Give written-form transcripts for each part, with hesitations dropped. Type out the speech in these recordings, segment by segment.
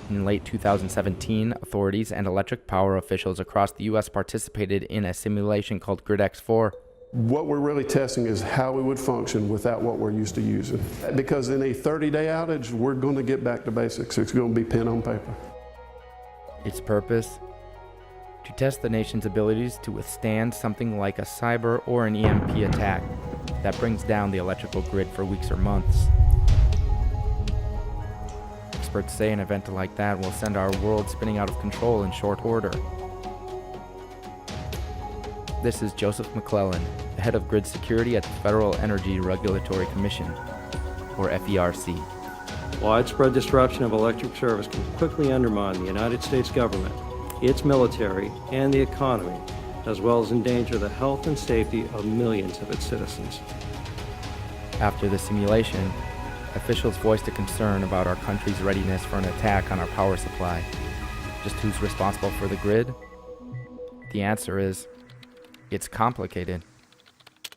In late 2017, authorities and electric power officials across the U.S. participated in a simulation called GridX4. What we're really testing is how we would function without what we're used to using. Because in a 30-day outage, we're going to get back to basics. It's going to be pen on paper. Its purpose? To test the nation's abilities to withstand something like a cyber or an EMP attack that brings down the electrical grid for weeks or months. Experts say an event like that will send our world spinning out of control in short order. This is Joseph McClellan, the head of grid security at the Federal Energy Regulatory Commission, or FERC. Widespread disruption of electric service can quickly undermine the United States government, its military, and the economy, as well as endanger the health and safety of millions of its citizens. After the simulation, officials voiced a concern about our country's readiness for an attack on our power supply. Just who's responsible for the grid? The answer is, it's complicated.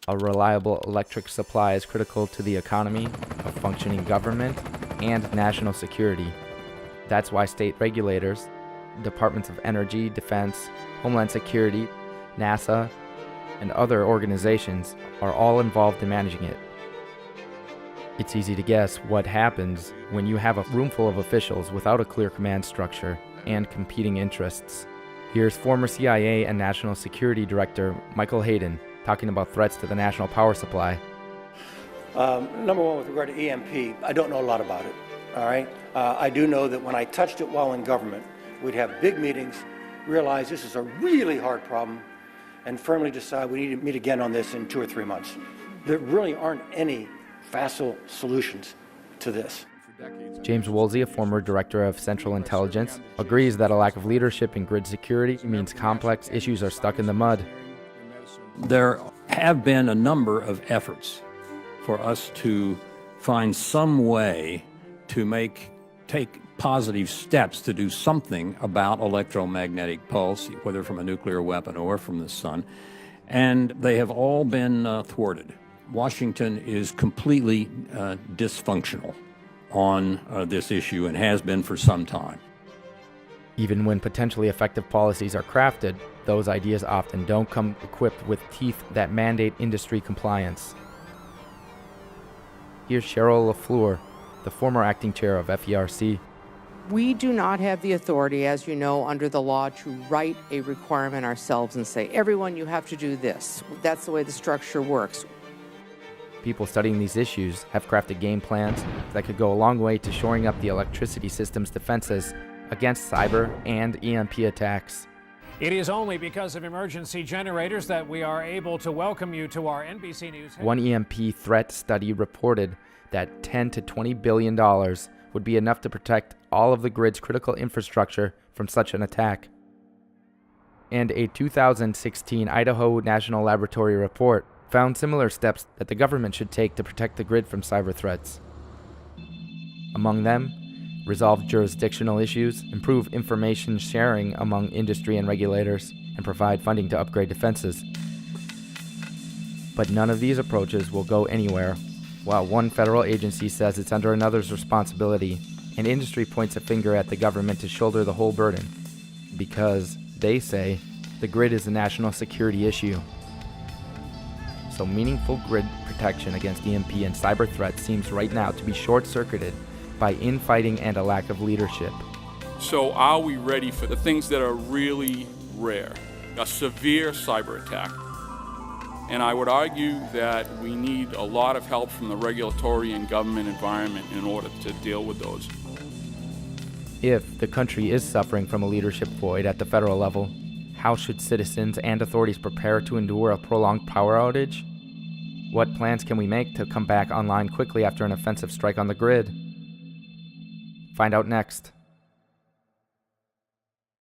A reliable electric supply is critical to the economy, a functioning government, and national security. That's why state regulators, departments of energy, defense, homeland security, NASA, and other organizations are all involved in managing it. It's easy to guess what happens when you have a room full of officials without a clear command structure and competing interests. Here's former CIA and National Security Director Michael Hayden talking about threats to the national power supply. Number one, with regard to EMP, I don't know a lot about it, all right? I do know that when I touched it while in government, we'd have big meetings, realize this is a really hard problem, and firmly decide we need to meet again on this in 2 or 3 months. There really aren't any facile solutions to this. James Woolsey, a former director of Central Intelligence, agrees that a lack of leadership in grid security means complex issues are stuck in the mud. There have been a number of efforts for us to find some way to take positive steps to do something about electromagnetic pulse, whether from a nuclear weapon or from the sun, and they have all been thwarted. Washington is completely dysfunctional on this issue and has been for some time. Even when potentially effective policies are crafted, those ideas often don't come equipped with teeth that mandate industry compliance. Here's Cheryl LaFleur, the former acting chair of FERC. We do not have the authority, as you know, under the law to write a requirement ourselves and say, everyone, you have to do this. That's the way the structure works. People studying these issues have crafted game plans that could go a long way to shoring up the electricity system's defenses against cyber and EMP attacks. It is only because of emergency generators that we are able to welcome you to our NBC News. One EMP threat study reported that $10 to $20 billion would be enough to protect all of the grid's critical infrastructure from such an attack. And a 2016 Idaho National Laboratory report found similar steps that the government should take to protect the grid from cyber threats. Among them, resolve jurisdictional issues, improve information sharing among industry and regulators, and provide funding to upgrade defenses. But none of these approaches will go anywhere, while one federal agency says it's under another's responsibility, and industry points a finger at the government to shoulder the whole burden, because, they say, the grid is a national security issue. So meaningful grid protection against EMP and cyber threats seems right now to be short-circuited by infighting and a lack of leadership. So are we ready for the things that are really rare? A severe cyber attack. And I would argue that we need a lot of help from the regulatory and government environment in order to deal with those. If the country is suffering from a leadership void at the federal level, how should citizens and authorities prepare to endure a prolonged power outage? What plans can we make to come back online quickly after an offensive strike on the grid? Find out next.